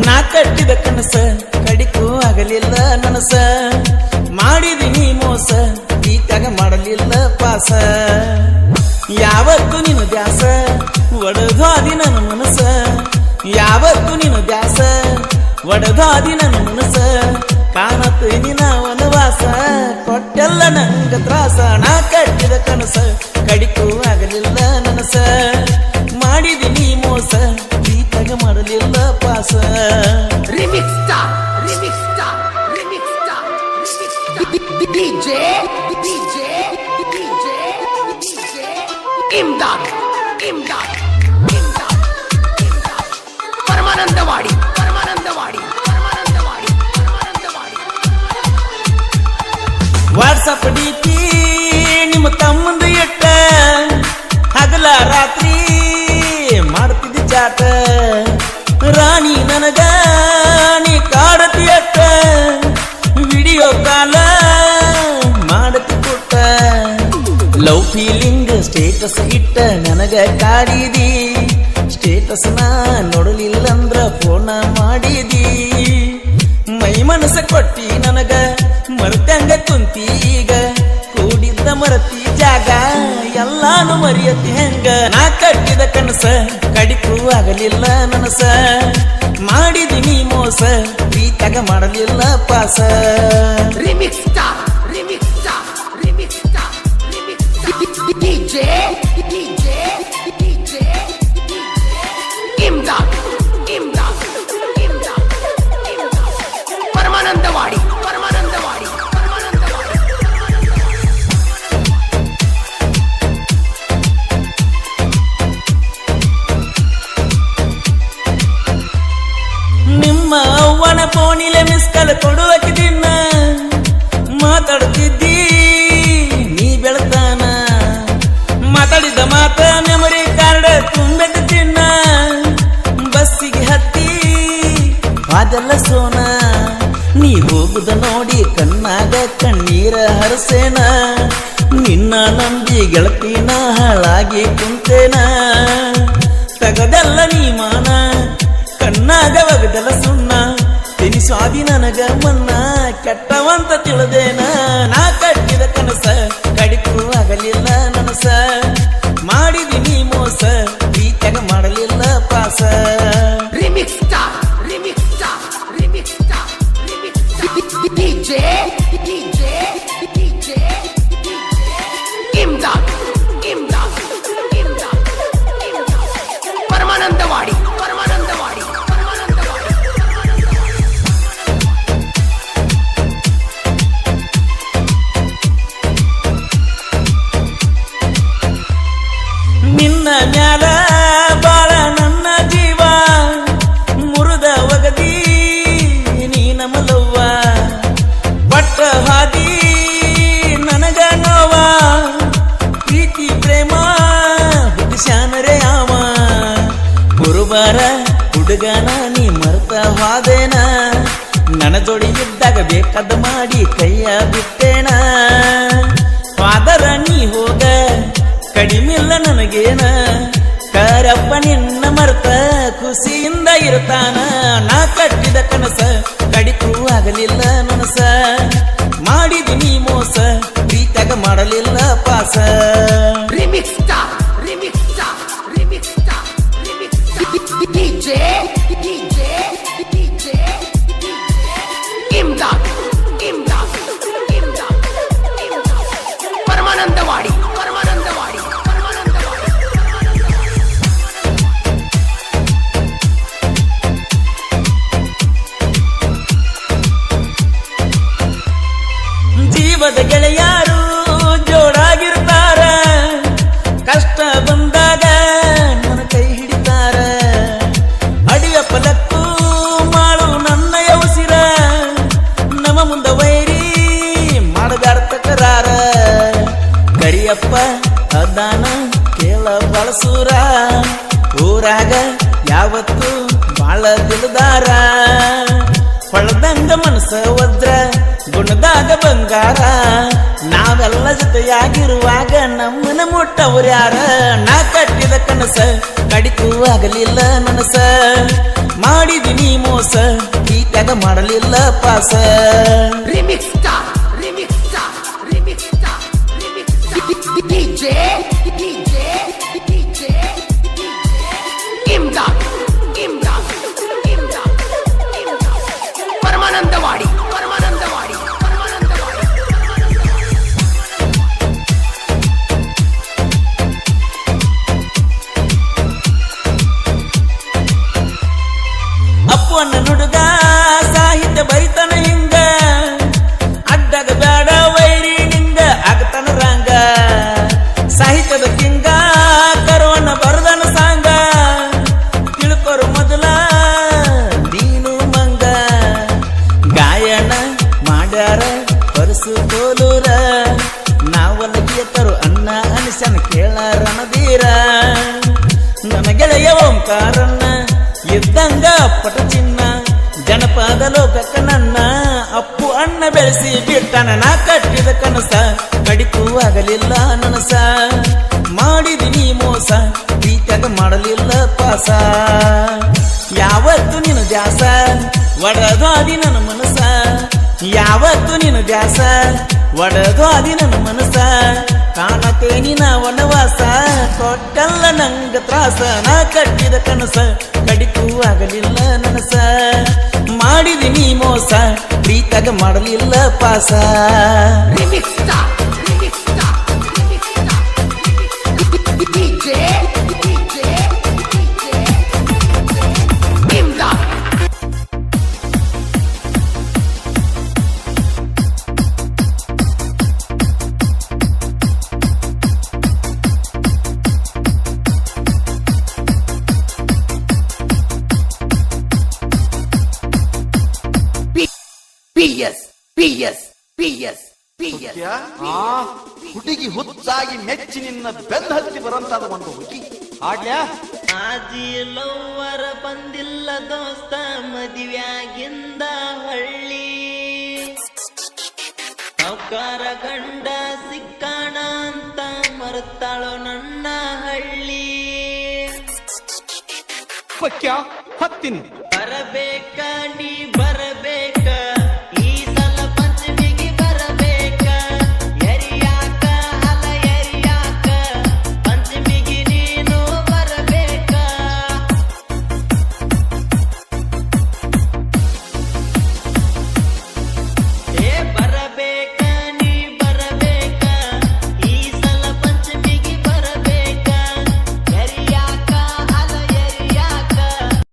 ನಾ ಕಟ್ಟಿದ ಕನಸ ಕಡಿಕೂ ಆಗಲಿಲ್ಲ ನನಸ ಮಾಡಿದಿನಿ ಮೋಸ ಈತಾಗ ಮಾಡಲಿಲ್ಲ ಪಾಸ ಯಾವತ್ತು ನೀನು ದ್ಯಾಸ ಒಡದಾದಿ ನನ್ನ ಮನಸ ಯಾವತ್ತು ನೀನು ದ್ಯಾಸ ಒಡದಾದಿ ನನ್ನ ಮನಸ ಕಾಣತ್ತು ನಿನ ವನವಾಸ ಕೊಟ್ಟೆಲ್ಲ ನಂಗ ತ್ರಾಸ ನಾ ಕಟ್ಟಿದ ಕನಸ ಕಡಿಕೂ ಆಗಲಿಲ್ಲ ನನಸ ಮಾಡಿದಿನಿ ಮೋಸ ಈತಾಗ ಮಾಡಲಿಲ್ಲ ಪಾಸ Remix star, remix star, remix star, DJ, DJ, DJ, DJ, Imdad, Imdad, Imdad, Imdad, Paramanandawadi, Paramanandawadi, Paramanandawadi, Paramanandawadi. WhatsApp DP ನಿಮ್ಮ ತಮ್ಮಂದು ಎಟ್ಟ ಹಗಲ ರಾತ್ರಿ ಮಾಡ್ತಿದ್ದಿ ಚಾಟ ರಾಣಿ ನನಗ ನೀ ಕಾಡತಿ ಅಟ್ಟ ವಿಡಿಯೋ ಕಾಲ ಮಾಡತಿ ಕೊಟ್ಟ ಲವ್ ಫೀಲಿಂಗ್ ಸ್ಟೇಟಸ್ ಇಟ್ಟ ನನಗ ಕಾಡಿದಿ ಸ್ಟೇಟಸ್ ನಾ ನೋಡಲಿಲ್ಲಂದ್ರ ಫೋನ ಮಾಡಿದಿ ಮೈ ಮನಸ ಕೊಟ್ಟಿ ನನಗ ಮರ್ತಂಗ ಕುಂತಿ ಈಗ ಕೂಡಿದ್ದ ಮರತಿ ಜಾಗ ಎಲ್ಲಾನು ಮರಿಯತಿ ಹೆಂಗ ನಾ ಕಟ್ಟಿದ ಕನಸ ಕಡಿಕೂ ಆಗಲಿಲ್ಲ ನನಸ ಮಾಡಿದಿನಿ ಮೋಸ ಈತಾಗ ಮಾಡಲಿಲ್ಲ ಪಾಸ Remix star, remix star, remix star, remix star, DJ, DJ, DJ, Imdad, Imdad, Imdad, Imdad, Paramanandawadi, Paramanandawadi, Paramanandawadi. ನಿಮ್ಮ ಅವ್ವನ ಫೋನಿಲೆ ಮಿಸ್ ಕಾಲ್ ಕೊಡುವಕ್ಕೆ ದಿನ ಮಾತಾಡ್ತಿದ್ದಿ ನೀ ಬೆಳತಾನ ಮಾತಾಡಿದ ಮಾತ ಮೆಮೊರಿ ಕಾರ್ಡ್ ತುಂಬೆದ್ದು ತಿನ್ನ ಬಸ್ಸಿಗೆ ಹತ್ತಿ ಅದೆಲ್ಲ ಸೋನ ನೀ ಹೋಗುದ ನೋಡಿ ಕಣ್ಣಾಗ ಕಣ್ಣೀರ ಹರಸೇನ ನಿನ್ನ ನಂಬಿ ಗೆಳತಿನ ಹಾಳಾಗಿ ಕುಂತೇನ ತಗದಲ್ಲ ನೀ ಮಾನ ಕಣ್ಣಾಗ ಒಗದಲ್ಲ ಸುಣ್ಣ ತಿನಿಸ್ವಾದಿ ನನಗ ಮನ್ನ ಕೆಟ್ಟವಂತ ತಿಳಿದೇನ ನಾ ಕಟ್ಟಿದ ಕನಸ ಕಡಿಕೂ ಆಗಲಿಲ್ಲ ನನಸ ಮಾಡಿದಿನಿ ಮೋಸ ಈತಾಗ ಮಾಡಲಿಲ್ಲ ಪಾಸ Remix star, remix star, remix star, remix star, DJ, DJ, DJ, Imdad, Imdad, Imdad, Imdad, Paramanandawadi, Paramanandawadi, Paramanandawadi. ನಿನ್ನ ಮ್ಯಾಲ ಬಾಳ ನನ್ನ ಜೀವ ಮುರುದ ಒಗದಿ ನೀ ನಮಲವ್ವ ಬಟ್ಟ ಹಾದಿ ನನಗ ನೋವ ಪ್ರೀತಿ ಪ್ರೇಮ ಹುಟ್ಟಿಸ್ಯಾನರೆ ಅವ ಗುರುವಾರ ಹುಡುಗನ ನೀ ಮರ್ತ ಹಾದೇನ ನನ್ನ ಜೋಡಿ ಇದ್ದಾಗ ಬೇಕಾದ ಮಾಡಿ ಕೈಯ ಬಿಟ್ಟೇನ ಫಾದರ ನೀ ಹೋಗ ಕಡಿಮಿಲ್ಲ ನನಗೇನ ಕರಪ್ಪ ನಿನ್ನ ಮರ್ತ ಖುಷಿಯಿಂದ ಇರ್ತಾನ ನಾ ಕಟ್ಟಿದ ಕನಸ ಕಡಿಕೂ ಆಗಲಿಲ್ಲ ನನಸ ಮಾಡಿದಿನಿ ಮೋಸ ಈತಾಗ ಮಾಡಲಿಲ್ಲ ಪಾಸ Remix star, remix star, remix star, remix star, DJ, DJ, DJ, Imdad, Imdad, Imdad, Imdad, Paramanandawadi, Paramanandawadi, Paramanandawadi. ಜೀವದ ಗೆಳೆಯಾರು ಜೋಡಾಗಿರ್ತಾರ ಕಷ್ಟ ಬಂದಾಗ ನನ್ನ ಕೈ ಹಿಡಿತಾರ ಅಡಿಯ ಪಲಕ್ಕೂ ಮಾಡು ನನ್ನ ಉಸಿರ ನಮ್ಮ ಮುಂದ ವೈರಿ ಮಾಡಗಾರ ತಕರಾರ ಕರಿಯಪ್ಪ ಅದಾನ ಕೇಳ ಬಳಸೂರ ಊರಾಗ ಯಾವತ್ತು ಬಾಳ ದಿಲದಾರ ಹೊಳದಂಗ ಮನಸ ವಜ್ರ ಗುಣದಾಗ ಬಂಗಾರ ನಾವೆಲ್ಲ ಜೊತೆಯಾಗಿರುವಾಗ ನಮ್ಮನ ಮುಟ್ಟವ್ರ್ಯಾರ ನಾ ಕಟ್ಟಿದ ಕನಸ ಕಡಿಕೂ ಆಗಲಿಲ್ಲ ನನಸ ಮಾಡಿದಿನಿ ಮೋಸ ಪ್ರೀತ್ಯಾಗ ಮಾಡಲಿಲ್ಲ ಪಾಸ remix star remix star remix star remix DJ DJ DJ Imdad Imdad Imdad Imdad Paramanandawadi Paramanandawadi Paramanandawadi Appu ಅನ್ನ ನುಡುಗ ಸಾಹಿತ್ಯ ಬರಿತನ ಹಿಂಗ ಅಡ್ಡಗ ಬ್ಯಾಡ ವೈರಿ ನಿಂಗ ಆಗತನ ರಂಗ ಸಾಹಿತ್ಯದ ಕಿಂಗ ಕರೋನ ಬರದನ ಸಾಂಗ ತಿಳ್ಕೊರು ಮೊದಲ ನೀನು ಮಂಗ ಗಾಯನ ಮಾಡ್ಯಾರ ಪರಸು ಕೋಲೂರ ನಾವಲಗಿಯತರು ಅನ್ನ ಅನಿಸನ ಕೇಳ ರಣಧೀರ ನನ್ನ ಗೆಳೆಯ ಓಂಕಾರನ್ನ ಇದ್ದಂಗ ಪಟ ಚಿನ್ನ ಜನಪದ ಲೋಕಕ್ಕ ನನ್ನ ಅಪ್ಪು ಅಣ್ಣ ಬೆಳೆಸಿ ಬಿಟ್ಟನ ನಾ ಕಟ್ಟಿದ ಕನಸ ಕಡಿತು ಆಗಲಿಲ್ಲ ನನಸ ಮಾಡಿದಿನಿ ಮೋಸ ಪ್ರೀತ್ಯಾಗ ಮಾಡಲಿಲ್ಲ ಪಾಸ ಯಾವತ್ತು ನಿನ್ನ ದ್ಯಾಸ ಒಡದು ಅದಿ ನನ್ನ ಮನಸ ಯಾವತ್ತು ನಿನ್ನ ದ್ಯಾಸ ಒಡದು ಅದಿ ನನ್ನ ಮನಸ ಕಾಣತೇನಿ ನಾ ವನವಾಸ ಕೊಟ್ಟಲ್ಲ ನಂಗ ತ್ರಾಸ ನಾ ಕಟ್ಟಿದ ಕನಸ ಕಡಿತು ಆಗಲಿಲ್ಲ ನನಸ ಮಾಡಿದಿನಿ ಮೋಸ ಪ್ರೀತ್ಯಾಗ ಮಾಡಲಿಲ್ಲ ಪಾಸ remix star remix star remix star DJ DJ DJ Imdad PS PS PS PS ಹುಡುಗಿ ಹುಚ್ಚಾಗಿ ಮೆಚ್ಚಿ ನಿನ್ನ ಬೆನ್ನ ಹತ್ತಿ ಬರಂತಾದ ಒಂದು ಹುಡುಗಿ ಹಾಡ್ಲ್ಯಾ ಆಜಿ ಲವ್ವರ ಬಂದಿಲ್ಲ ದೋಸ್ತ ಮದುವ್ಯಾಗಿಂದ ಹಳ್ಳಿ ಸಾವ್ಕಾರ ಗಂಡ ಸಿಕ್ಕಾಣ ಅಂತ ಮರೆತಾಳೋ ನನ್ನ ಹಳ್ಳಿ ಪಕ್ಯ ಹತ್ತೀನಿ ಬರಬೇಕ ನೀ ಬರಬೇಕ